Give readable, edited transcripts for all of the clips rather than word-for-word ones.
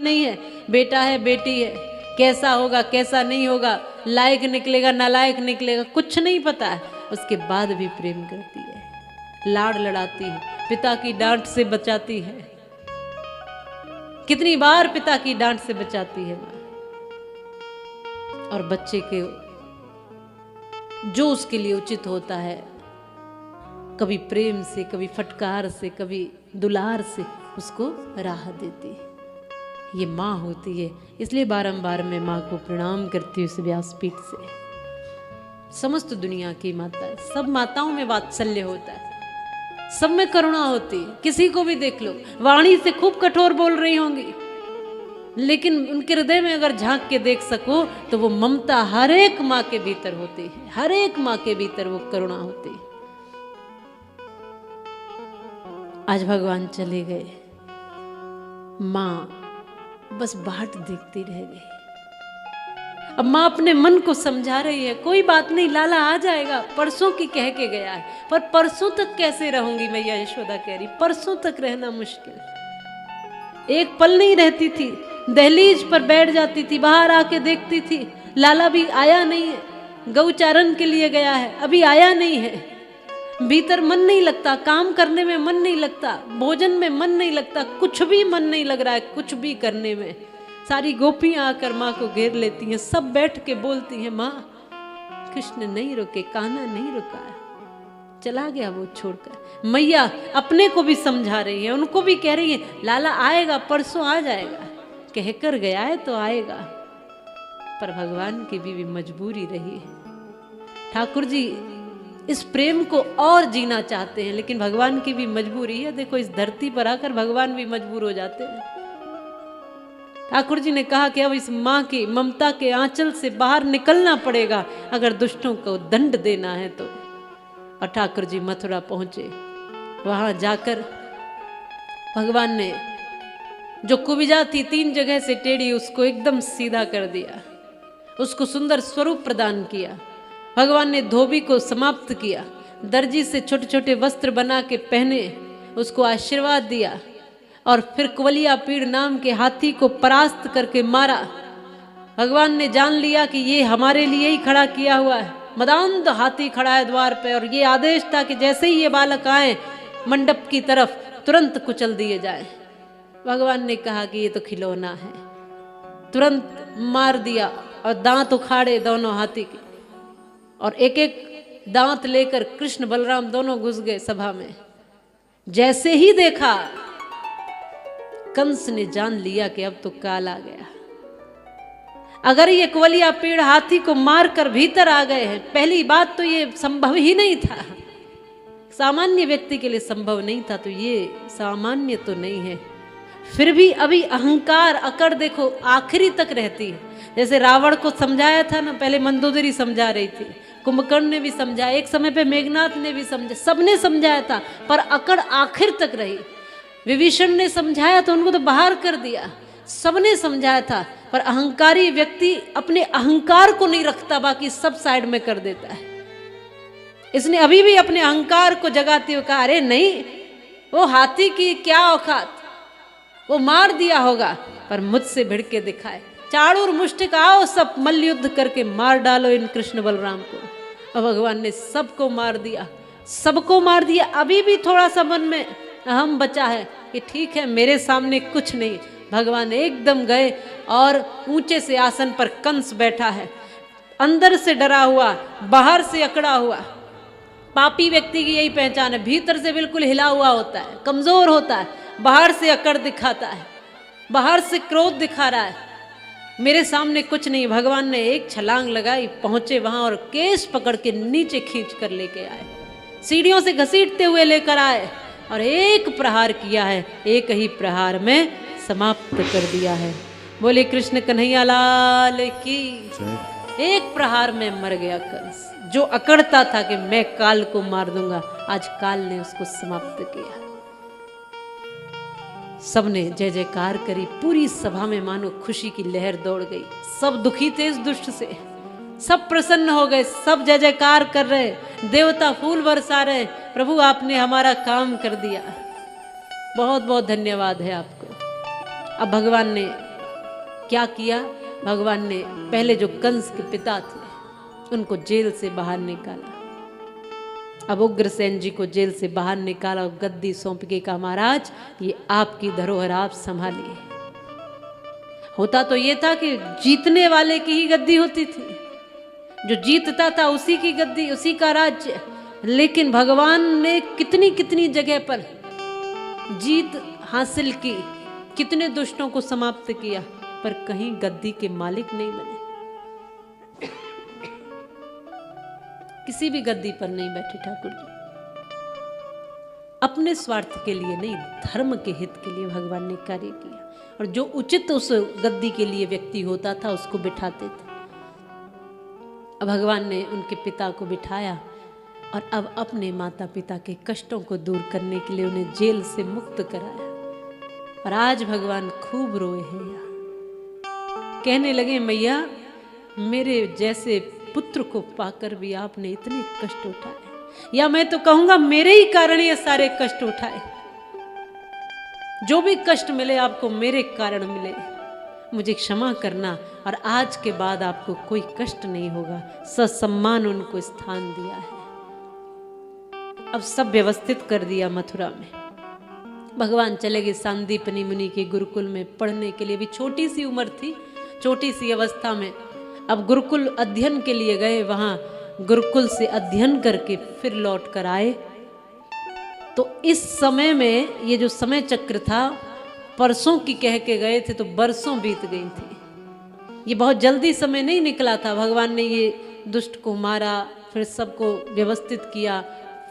नहीं है, बेटा है बेटी है, कैसा होगा कैसा नहीं होगा, लायक निकलेगा नालायक निकलेगा, कुछ नहीं पता है, उसके बाद भी प्रेम करती है, लाड़ लड़ाती है, पिता की डांट से बचाती है। कितनी बार पिता की डांट से बचाती है माँ, और बच्चे के जो उसके लिए उचित होता है, कभी प्रेम से, कभी फटकार से, कभी दुलार से उसको राह देती है। ये माँ होती है। इसलिए बारंबार मैं माँ को प्रणाम करती हूँ इस व्यासपीठ से। समस्त दुनिया की माता है, सब माताओं में वात्सल्य होता है, सब में करुणा होती है। किसी को भी देख लो, वाणी से खूब कठोर बोल रही होंगी, लेकिन उनके हृदय में अगर झांक के देख सको तो वो ममता हर एक माँ के भीतर होती है, हर एक माँ के भीतर वो करुणा होती है। आज भगवान चले गए, माँ बस बाट देखती रह गई। अब माँ अपने मन को समझा रही है, कोई बात नहीं, लाला आ जाएगा, परसों की कह के गया है, पर परसों तक कैसे रहूंगी मैया यशोदा कह रही, परसों तक रहना मुश्किल। एक पल नहीं रहती थी, दहलीज पर बैठ जाती थी, बाहर आके देखती थी, लाला भी आया नहीं है, गौचारण के लिए गया है, अभी आया नहीं है। भीतर मन नहीं लगता, काम करने में मन नहीं लगता, भोजन में मन नहीं लगता, कुछ भी मन नहीं लग रहा है, कुछ भी करने में। सारी गोपियां आकर माँ को घेर लेती हैं, सब बैठ के बोलती हैं, माँ कृष्ण नहीं रुके, कान्हा नहीं रुका, चला गया वो छोड़कर। मैया अपने को भी समझा रही है, उनको भी कह रही है, लाला आएगा, परसों आ जाएगा, कहकर गया है तो आएगा। पर भगवान की भी मजबूरी रही है। ठाकुर जी इस प्रेम को और जीना चाहते हैं, लेकिन भगवान की भी मजबूरी है। देखो इस धरती पर आकर भगवान भी मजबूर हो जाते हैं। ठाकुर जी ने कहा कि अब इस माँ की ममता के आंचल से बाहर निकलना पड़ेगा अगर दुष्टों को दंड देना है तो। और ठाकुर जी मथुरा पहुंचे, वहां जाकर भगवान ने जो कुबिजा थी 3 जगह से टेढ़ी, उसको एकदम सीधा कर दिया, उसको सुंदर स्वरूप प्रदान किया। भगवान ने धोबी को समाप्त किया, दर्जी से छोटे छोटे वस्त्र बना के पहने, उसको आशीर्वाद दिया, और फिर कुवलिया पीड़ नाम के हाथी को परास्त करके मारा। भगवान ने जान लिया कि ये हमारे लिए ही खड़ा किया हुआ है, मदांध हाथी खड़ा है द्वार पे, और ये आदेश था कि जैसे ही ये बालक आए मंडप की तरफ तुरंत कुचल दिए जाए। भगवान ने कहा कि ये तो खिलौना है, तुरंत मार दिया, और दांत उखाड़े दोनों हाथी के, और एक एक दांत लेकर कृष्ण बलराम दोनों घुस गए सभा में। जैसे ही देखा, कंस ने जान लिया कि अब तो काल आ गया। अगर ये कुवलिया पीड़ हाथी को मारकर भीतर आ गए हैं, पहली बात तो ये संभव ही नहीं था, सामान्य व्यक्ति के लिए संभव नहीं था, तो ये सामान्य तो नहीं है। फिर भी अभी अहंकार अकड़ देखो आखिरी तक रहती है। जैसे रावण को समझाया था ना, पहले मंदोदरी समझा रही थी, कुंभकर्ण ने भी समझाया, एक समय पे मेघनाथ ने भी समझा, सबने समझाया था, पर अकड़ आखिर तक रही। विभीषण ने समझाया तो उनको तो बाहर कर दिया, सबने समझाया था, पर अहंकारी व्यक्ति अपने अहंकार को नहीं रखता, बाकी सब साइड में कर देता है। इसने अभी भी अपने अहंकार को जगाते हुए कहा, अरे नहीं, वो हाथी की क्या औकात, वो मार दिया होगा, पर मुझसे भिड़ के दिखाए, चाणूर मुष्टिक आओ, सब मल्ल युद्ध करके मार डालो इन कृष्ण बलराम को। अब भगवान ने सबको मार दिया, सबको मार दिया। अभी भी थोड़ा सा मन में अहम बचा है कि ठीक है मेरे सामने कुछ नहीं। भगवान एकदम गए, और ऊंचे से आसन पर कंस बैठा है, अंदर से डरा हुआ, बाहर से अकड़ा हुआ। पापी व्यक्ति की यही पहचान है, भीतर से बिल्कुल हिला हुआ होता है, कमजोर होता है, बाहर से अकड़ दिखाता है, बाहर से क्रोध दिखा रहा है। मेरे सामने कुछ नहीं। भगवान ने एक छलांग लगाई, पहुंचे वहां, और केस पकड़ के नीचे खींच कर लेके आए, सीढ़ियों से घसीटते हुए लेकर आए, और एक प्रहार किया है, एक ही प्रहार में समाप्त कर दिया है। बोले कृष्ण कन्हैया लाल की। एक प्रहार में मर गया कंस, जो अकड़ता था कि मैं काल को मार दूंगा, आज काल ने उसको समाप्त किया। सबने जय जयकार करी, पूरी सभा में मानो खुशी की लहर दौड़ गई। सब दुखी थे इस दुष्ट से, सब प्रसन्न हो गए, सब जय जयकार कर रहे, देवता फूल बरसा रहे, प्रभु आपने हमारा काम कर दिया, बहुत बहुत धन्यवाद है आपको। अब भगवान ने क्या किया भगवान ने? पहले जो कंस के पिता थे उनको जेल से बाहर निकाला। अब उग्रसेन जी को जेल से बाहर निकाला और गद्दी सौंप के कहा, महाराज ये आपकी धरोहर, आप संभालिए। होता तो ये था कि जीतने वाले की ही गद्दी होती थी, जो जीतता था उसी की गद्दी, उसी का राज्य। लेकिन भगवान ने कितनी कितनी जगह पर जीत हासिल की, कितने दुष्टों को समाप्त किया, पर कहीं गद्दी के मालिक नहीं बने, किसी भी गद्दी पर नहीं बैठे ठाकुर जी। अपने स्वार्थ के लिए नहीं, धर्म के हित के लिए भगवान ने कार्य किया, और जो उचित उस गद्दी के लिए व्यक्ति होता था उसको बिठाते थे। अब भगवान ने उनके पिता को बिठाया और अब अपने माता पिता के कष्टों को दूर करने के लिए उन्हें जेल से मुक्त कराया। और आज भगवान खूब रोए हैं यार, कहने लगे मैया मेरे जैसे पुत्र को पाकर भी आपने इतने कष्ट उठाए, या मैं तो कहूंगा मेरे ही कारण ये सारे कष्ट उठाए। जो भी कष्ट मिले आपको मेरे कारण मिले, मुझे क्षमा करना, और आज के बाद आपको कोई कष्ट नहीं होगा। ससम्मान उनको स्थान दिया है। अब सब व्यवस्थित कर दिया मथुरा में। भगवान चले गए सांदीपनी मुनि के गुरुकुल में पढ़ने के लिए। भी छोटी सी उम्र थी, छोटी सी अवस्था में अब गुरुकुल अध्ययन के लिए गए। वहां गुरुकुल से अध्ययन करके फिर लौट कर आए। तो इस समय में ये जो समय चक्र था, परसों की कह के गए थे तो बरसों बीत गई थी। ये बहुत जल्दी समय नहीं निकला था। भगवान ने ये दुष्ट को मारा, फिर सबको व्यवस्थित किया,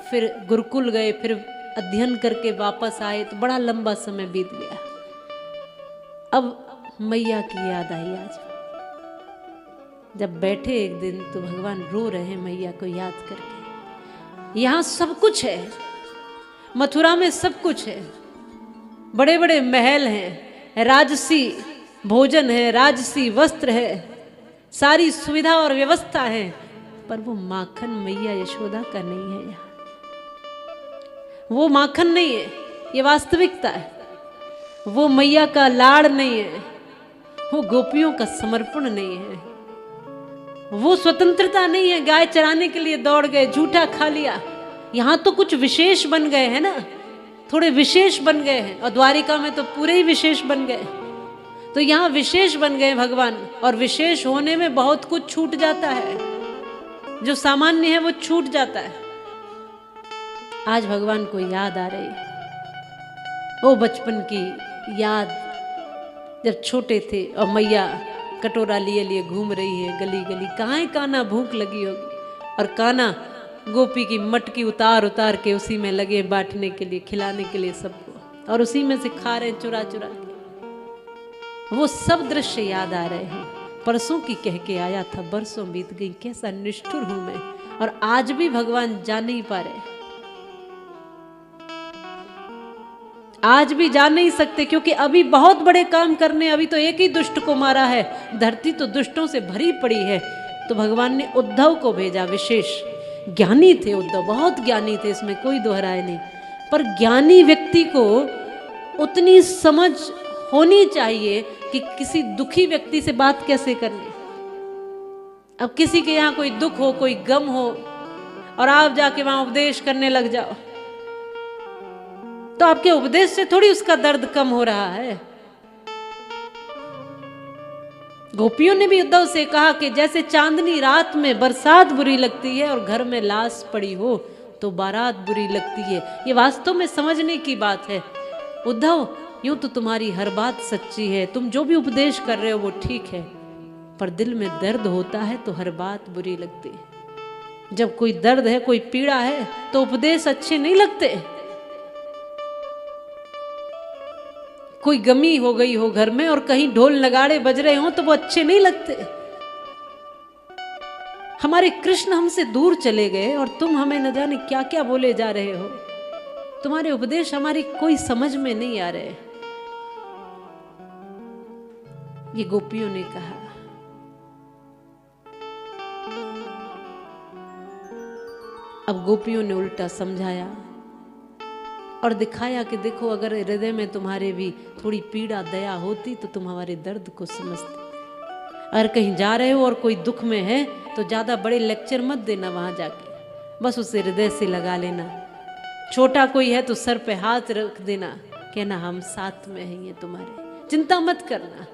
फिर गुरुकुल गए, फिर अध्ययन करके वापस आए, तो बड़ा लंबा समय बीत गया। अब मैया की याद आई। आज जब बैठे एक दिन तो भगवान रो रहे हैं मैया को याद करके। यहाँ सब कुछ है, मथुरा में सब कुछ है, बड़े बड़े महल हैं, राजसी भोजन है, राजसी वस्त्र है, सारी सुविधा और व्यवस्था है, पर वो माखन मैया यशोदा का नहीं है। यहाँ वो माखन नहीं है, ये वास्तविकता है। वो मैया का लाड़ नहीं है, वो गोपियों का समर्पण नहीं है, वो स्वतंत्रता नहीं है। गाय चराने के लिए दौड़ गए, झूठा खा लिया। यहाँ तो कुछ विशेष बन गए हैं ना, थोड़े विशेष बन गए हैं, और द्वारिका में तो पूरे ही विशेष बन गए। तो यहाँ विशेष बन गए भगवान, और विशेष होने में बहुत कुछ छूट जाता है, जो सामान्य है वो छूट जाता है। आज भगवान को याद आ रही है वो बचपन की याद, जब छोटे थे और मैया कटोरा लिए लिए घूम रही है गली गली। कहाँ कान्हा भूख लगी होगी, और कान्हा गोपी की मटकी उतार उतार के उसी में लगे बांटने के लिए, खिलाने के लिए सबको, और उसी में से खा रहे चुरा चुरा के। वो सब दृश्य याद आ रहे हैं। परसों की कह के आया था, बरसों बीत गई, कैसा निष्ठुर हूं मैं, और आज भी भगवान जा नहीं पा रहे। आज भी जा नहीं सकते, क्योंकि अभी बहुत बड़े काम करने। अभी तो एक ही दुष्ट को मारा है, धरती तो दुष्टों से भरी पड़ी है। तो भगवान ने उद्धव को भेजा, विशेष ज्ञानी थे उद्धव, बहुत ज्ञानी थे, इसमें कोई दोहराए नहीं। पर ज्ञानी व्यक्ति को उतनी समझ होनी चाहिए कि किसी दुखी व्यक्ति से बात कैसे करनी। अब किसी के यहाँ कोई दुख हो, कोई गम हो, और आप जाके वहां उपदेश करने लग जाओ, तो आपके उपदेश से थोड़ी उसका दर्द कम हो रहा है। गोपियों ने भी उद्धव से कहा कि जैसे चांदनी रात में बरसात बुरी लगती है और घर में लाश पड़ी हो तो बारात बुरी लगती है। ये वास्तव में समझने की बात है। उद्धव, यूं तो तुम्हारी हर बात सच्ची है, तुम जो भी उपदेश कर रहे हो वो ठीक है, पर दिल में दर्द होता है तो हर बात बुरी लगती है। जब कोई दर्द है, कोई पीड़ा है, तो उपदेश अच्छे नहीं लगते। कोई गमी हो गई हो घर में और कहीं ढोल नगाड़े बज रहे हो तो वो अच्छे नहीं लगते। हमारे कृष्ण हमसे दूर चले गए और तुम हमें न जाने क्या क्या बोले जा रहे हो। तुम्हारे उपदेश हमारी कोई समझ में नहीं आ रहे। ये गोपियों ने कहा। अब गोपियों ने उल्टा समझाया और दिखाया कि देखो अगर हृदय में तुम्हारे भी थोड़ी पीड़ा दया होती तो तुम हमारे दर्द को समझते। अगर कहीं जा रहे हो और कोई दुख में है तो ज़्यादा बड़े लेक्चर मत देना वहाँ जाके, बस उसे हृदय से लगा लेना। छोटा कोई है तो सर पे हाथ रख देना, कहना हम साथ में हैं ये तुम्हारे, चिंता मत करना।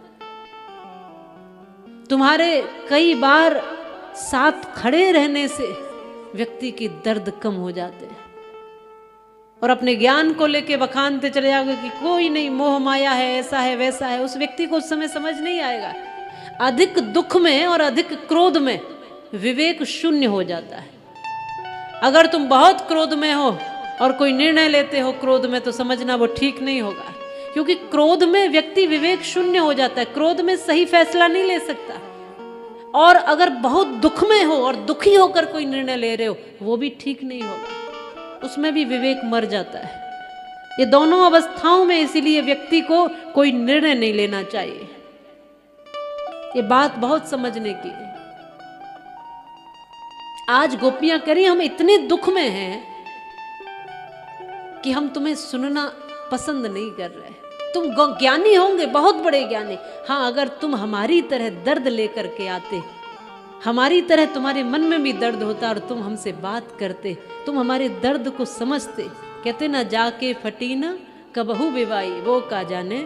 तुम्हारे कई बार साथ खड़े रहने से व्यक्ति के दर्द कम हो जाते हैं। और अपने ज्ञान को लेके बखानते चले जाओगे कि कोई नहीं, मोह माया है, ऐसा है वैसा है, उस व्यक्ति को उस समय समझ नहीं आएगा। अधिक दुख में और अधिक क्रोध में विवेक शून्य हो जाता है। अगर तुम बहुत क्रोध में हो और कोई निर्णय लेते हो क्रोध में, तो समझना वो ठीक नहीं होगा, क्योंकि क्रोध में व्यक्ति विवेक शून्य हो जाता है, क्रोध में सही फैसला नहीं ले सकता। और अगर बहुत दुख में हो और दुखी होकर कोई निर्णय ले रहे हो, वो भी ठीक नहीं होगा, उसमें भी विवेक मर जाता है। ये दोनों अवस्थाओं में इसीलिए व्यक्ति को कोई निर्णय नहीं लेना चाहिए। ये बात बहुत समझने की है। आज गोपियां कह रही हम इतने दुख में हैं कि हम तुम्हें सुनना पसंद नहीं कर रहे। तुम ज्ञानी होंगे, बहुत बड़े ज्ञानी, हाँ अगर तुम हमारी तरह दर्द लेकर के आते, हमारी तरह तुम्हारे मन में भी दर्द होता और तुम हमसे बात करते, तुम हमारे दर्द को समझते। कहते ना जाके फटी ना कबहू बिवाई, वो का जाने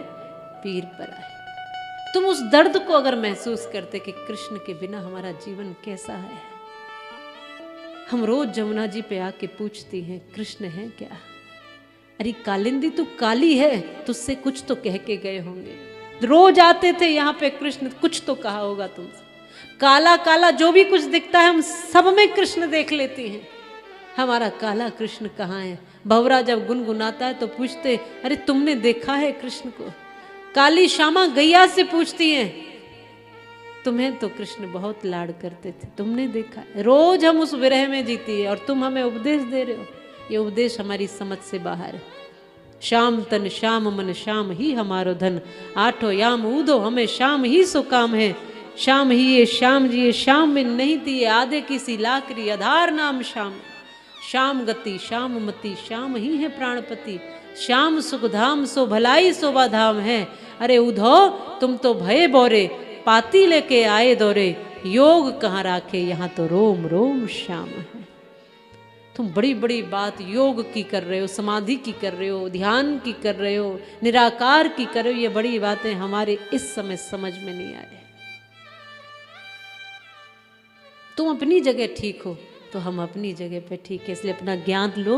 पीर पर आए। तुम उस दर्द को अगर महसूस करते कि कृष्ण के बिना हमारा जीवन कैसा है। हम रोज जमुना जी पे आके पूछती हैं कृष्ण है क्या? अरे कालिंदी तू काली है, तुझसे कुछ तो कह के गए होंगे। रोज आते थे यहाँ पे कृष्ण, कुछ तो कहा होगा तुमसे। काला काला जो भी कुछ दिखता है हम सब में कृष्ण देख लेती हैं, हमारा काला कृष्ण कहाँ है? भंवरा जब गुनगुनाता है तो पूछते अरे तुमने देखा है कृष्ण को? काली श्यामा गैया से पूछती हैं तुम्हें तो कृष्ण बहुत लाड करते थे, तुमने देखा है? रोज हम उस विरह में जीती है और तुम हमें उपदेश दे रहे हो। ये उपदेश हमारी समझ से बाहर है। श्याम तन श्याम मन श्याम ही हमारो धन, आठो याम ऊदो हमें श्याम ही सो काम है। श्याम ही ये श्याम जी ये श्याम में नहीं थी आधे किसी लाकरी, आधार नाम श्याम। श्याम गति श्याम मति श्याम ही है प्राणपति, श्याम सुख धाम सो भलाई शोभा धाम है। अरे उधो तुम तो भय बोरे, पाती लेके आए दौरे, योग कहाँ राखे यहाँ तो रोम रोम श्याम है। तुम बड़ी बड़ी बात योग की कर रहे हो, समाधि की कर रहे हो, ध्यान की कर रहे हो, निराकार की कर रहे हो, ये बड़ी बातें हमारे इस समय समझ में नहीं आ रही। तुम अपनी जगह ठीक हो तो हम अपनी जगह पे ठीक है, इसलिए अपना ज्ञान लो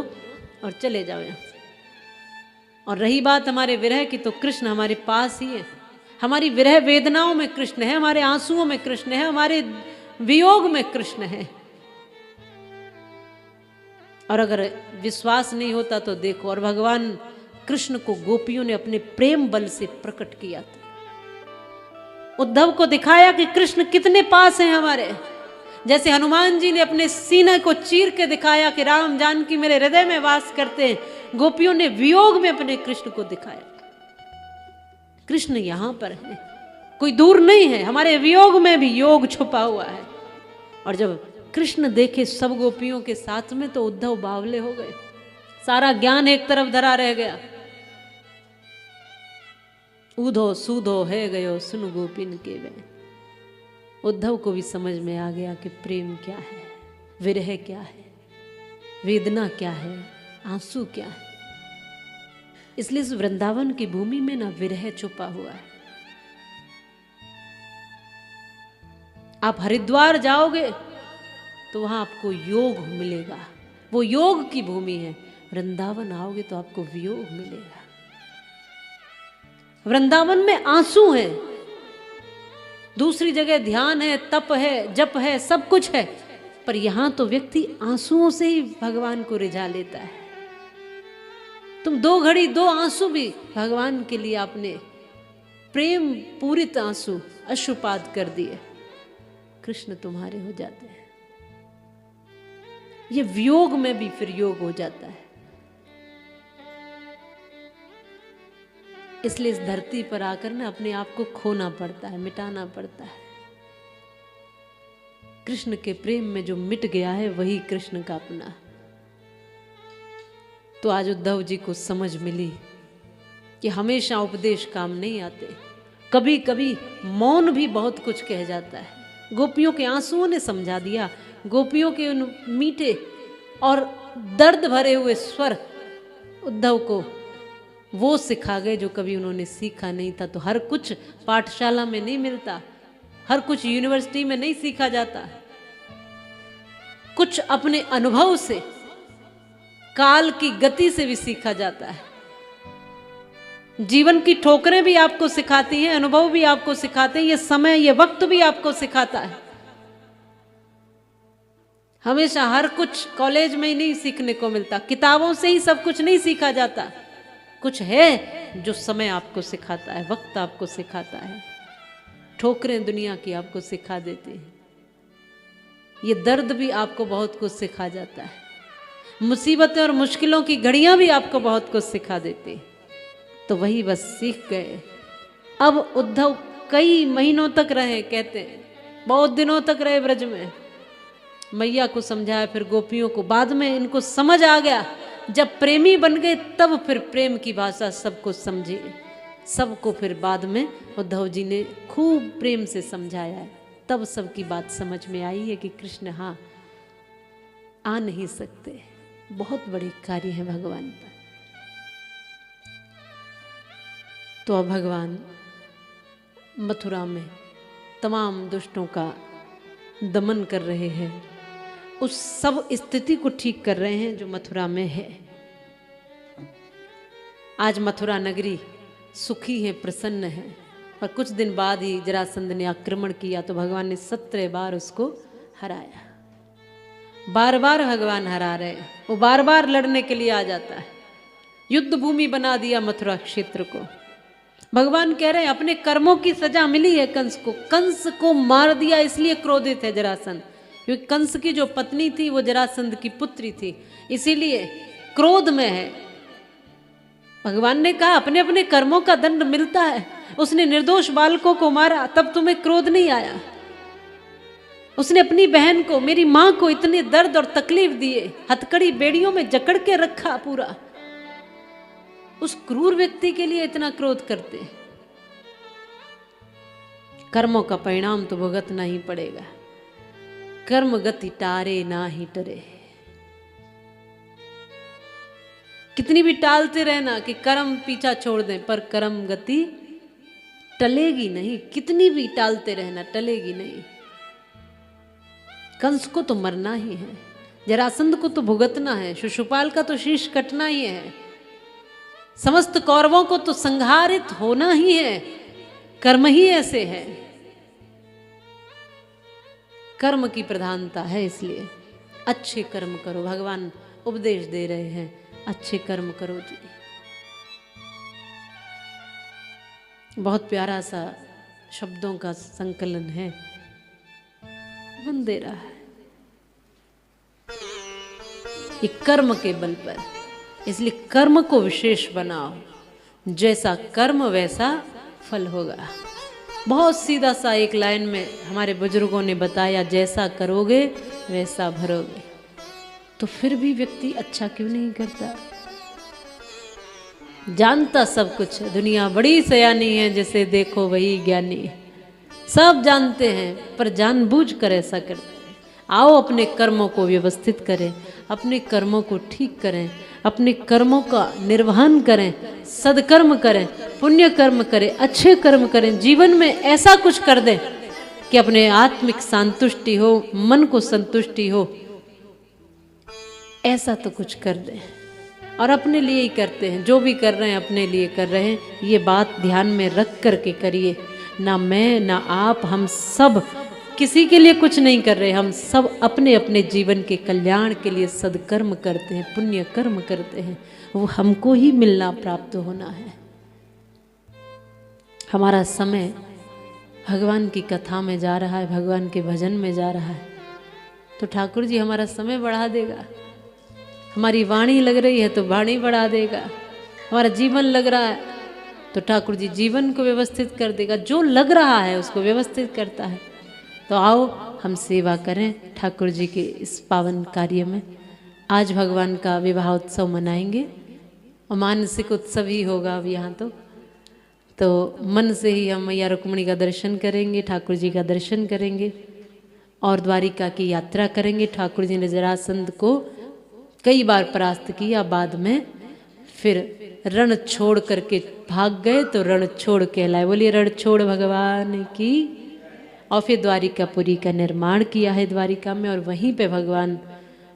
और चले जाओ यहाँ से। और रही बात हमारे विरह की, तो कृष्ण हमारे पास ही है। हमारी विरह वेदनाओं में कृष्ण है, हमारे आंसुओं में कृष्ण है, हमारे वियोग में कृष्ण है। और अगर विश्वास नहीं होता तो देखो, और भगवान कृष्ण को गोपियों ने अपने प्रेम बल से प्रकट किया था। उद्धव को दिखाया कि कृष्ण कितने पास हैं हमारे। जैसे हनुमान जी ने अपने सीने को चीर के दिखाया कि राम जानकी मेरे हृदय में वास करते हैं, गोपियों ने वियोग में अपने कृष्ण को दिखाया। कृष्ण यहां पर है, कोई दूर नहीं है, हमारे वियोग में भी योग छुपा हुआ है। और जब कृष्ण देखे सब गोपियों के साथ में तो उद्धव बावले हो गए, सारा ज्ञान एक तरफ धरा रह गया। ऊधो सूधो है गयो सुन गोपिन के वे। उद्धव को भी समझ में आ गया कि प्रेम क्या है, विरह क्या है, वेदना क्या है, आंसू क्या है। इसलिए इस वृंदावन की भूमि में ना विरह छुपा हुआ है। आप हरिद्वार जाओगे तो वहां आपको योग मिलेगा, वो योग की भूमि है। वृंदावन आओगे तो आपको वियोग मिलेगा। वृंदावन में आंसू है, दूसरी जगह ध्यान है, तप है, जप है, सब कुछ है, पर यहां तो व्यक्ति आंसुओं से ही भगवान को रिझा लेता है। तुम 2 घड़ी 2 आंसू भी भगवान के लिए आपने प्रेम पूरित आंसू अश्रुपात कर दिए, कृष्ण तुम्हारे हो जाते हैं। ये वियोग में भी फिर योग हो जाता है। इसलिए इस धरती पर आकर ना अपने आप को खोना पड़ता है, मिटाना पड़ता है। कृष्ण के प्रेम में जो मिट गया है वही कृष्ण का अपना। तो आज उद्धव जी को समझ मिली कि हमेशा उपदेश काम नहीं आते, कभी कभी मौन भी बहुत कुछ कह जाता है। गोपियों के आंसुओं ने समझा दिया, गोपियों के उन मीठे और दर्द भरे हुए स्वर उद्धव को वो सिखा गए जो कभी उन्होंने सीखा नहीं था। तो हर कुछ पाठशाला में नहीं मिलता, हर कुछ यूनिवर्सिटी में नहीं सीखा जाता, कुछ अपने अनुभव से, काल की गति से भी सीखा जाता है। जीवन की ठोकरें भी आपको सिखाती हैं, अनुभव भी आपको सिखाते हैं, ये समय, ये वक्त भी आपको सिखाता है। हमेशा हर कुछ कॉलेज में ही नहीं सीखने को मिलता, किताबों से ही सब कुछ नहीं सीखा जाता। कुछ है जो समय आपको सिखाता है, वक्त आपको सिखाता है, ठोकरें दुनिया की आपको सिखा देती हैं। ये दर्द भी आपको बहुत कुछ सिखा जाता है, मुसीबतें और मुश्किलों की घड़ियां भी आपको बहुत कुछ सिखा देती हैं। तो वही बस सीख गए। अब उद्धव कई महीनों तक रहे, कहते हैं बहुत दिनों तक रहे ब्रज में, मैया को समझाया, फिर गोपियों को। बाद में इनको समझ आ गया, जब प्रेमी बन गए तब फिर प्रेम की भाषा सबको समझी, सबको फिर बाद में उद्धव जी ने खूब प्रेम से समझाया है। तब सबकी बात समझ में आई है कि कृष्ण हाँ आ नहीं सकते, बहुत बड़ी कार्य है भगवान पर। तो अब भगवान मथुरा में तमाम दुष्टों का दमन कर रहे हैं, उस सब स्थिति को ठीक कर रहे हैं जो मथुरा में है। आज मथुरा नगरी सुखी है, प्रसन्न है। और कुछ दिन बाद ही जरासंध ने आक्रमण किया तो भगवान ने 17 बार उसको हराया। बार बार भगवान हरा रहे, वो बार बार लड़ने के लिए आ जाता है। युद्ध भूमि बना दिया मथुरा क्षेत्र को। भगवान कह रहे हैं अपने कर्मों की सजा मिली है कंस को। कंस को मार दिया इसलिए क्रोधित है जरासंध, क्योंकि कंस की जो पत्नी थी वो जरासंध की पुत्री थी, इसीलिए क्रोध में है। भगवान ने कहा अपने अपने कर्मों का दंड मिलता है। उसने निर्दोष बालकों को मारा तब तुम्हें क्रोध नहीं आया। उसने अपनी बहन को, मेरी मां को इतने दर्द और तकलीफ दिए, हथकड़ी बेड़ियों में जकड़ के रखा पूरा, उस क्रूर व्यक्ति के लिए इतना क्रोध करते। कर्मों का परिणाम तो भुगतना ही पड़ेगा। कर्म गति टारे ना ही टरे। कितनी भी टालते रहना कि कर्म पीछा छोड़ दें, पर कर्म गति टलेगी नहीं। कितनी भी टालते रहना, टलेगी नहीं। कंस को तो मरना ही है, जरासंध को तो भुगतना है, शिशुपाल का तो शीश कटना ही है, समस्त कौरवों को तो संहारित होना ही है। कर्म ही ऐसे है, कर्म की प्रधानता है। इसलिए अच्छे कर्म करो। भगवान उपदेश दे रहे हैं, अच्छे कर्म करो जी। बहुत प्यारा सा शब्दों का संकलन है, मन दे रहा है ये कर्म के बल पर। इसलिए कर्म को विशेष बनाओ, जैसा कर्म वैसा फल होगा। बहुत सीधा सा एक लाइन में हमारे बुजुर्गों ने बताया, जैसा करोगे वैसा भरोगे। तो फिर भी व्यक्ति अच्छा क्यों नहीं करता? जानता सब कुछ है, दुनिया बड़ी सयानी है, जिसे देखो वही ज्ञानी। सब जानते हैं पर जानबूझकर ऐसा करते हैं। आओ अपने कर्मों को व्यवस्थित करें, अपने कर्मों को ठीक करें, अपने कर्मों का निर्वहन करें, सदकर्म करें, पुण्य कर्म करें, अच्छे कर्म करें। जीवन में ऐसा कुछ कर दें कि अपने आत्मिक संतुष्टि हो, मन को संतुष्टि हो, ऐसा तो कुछ कर दें। और अपने लिए ही करते हैं, जो भी कर रहे हैं अपने लिए कर रहे हैं। ये बात ध्यान में रख करके करिए। ना मैं ना आप, हम सब किसी के लिए कुछ नहीं कर रहे। हम सब अपने अपने जीवन के कल्याण के लिए सदकर्म करते हैं, पुण्य कर्म करते हैं। वो हमको ही मिलना, प्राप्त होना है। हमारा समय भगवान की कथा में जा रहा है, भगवान के भजन में जा रहा है, तो ठाकुर जी हमारा समय बढ़ा देगा। हमारी वाणी लग रही है तो वाणी बढ़ा देगा। हमारा जीवन लग रहा है तो ठाकुर जी जीवन को व्यवस्थित कर देगा। जो लग रहा है उसको व्यवस्थित करता है। तो आओ हम सेवा करें ठाकुर जी के इस पावन कार्य में। आज भगवान का विवाह उत्सव मनाएंगे और मानसिक उत्सव ही होगा अब यहाँ तो मन से ही हम मैया रुक्मिणी का दर्शन करेंगे, ठाकुर जी का दर्शन करेंगे और द्वारिका की यात्रा करेंगे। ठाकुर जी ने जरासंध को कई बार परास्त किया, बाद में फिर रण छोड़ करके भाग गए तो रण छोड़ कहलाए। बोलिए रण छोड़ भगवान की। और फिर द्वारिकापुरी का निर्माण किया है द्वारिका में, और वहीं पे भगवान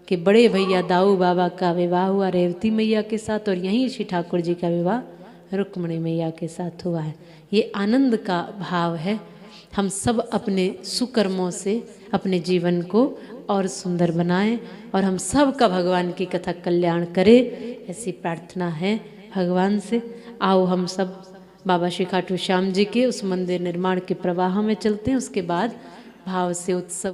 के बड़े भैया दाऊ बाबा का विवाह हुआ रेवती मैया के साथ, और यहीं श्री ठाकुर जी का विवाह रुक्मिणी मैया के साथ हुआ है। ये आनंद का भाव है। हम सब अपने सुकर्मों से अपने जीवन को और सुंदर बनाएं और हम सब का भगवान की कथा कल्याण करे, ऐसी प्रार्थना है भगवान से। आओ हम सब बाबा श्री खाटू श्याम जी के उस मंदिर निर्माण के प्रवाह में चलते हैं। उसके बाद भाव से उत्सव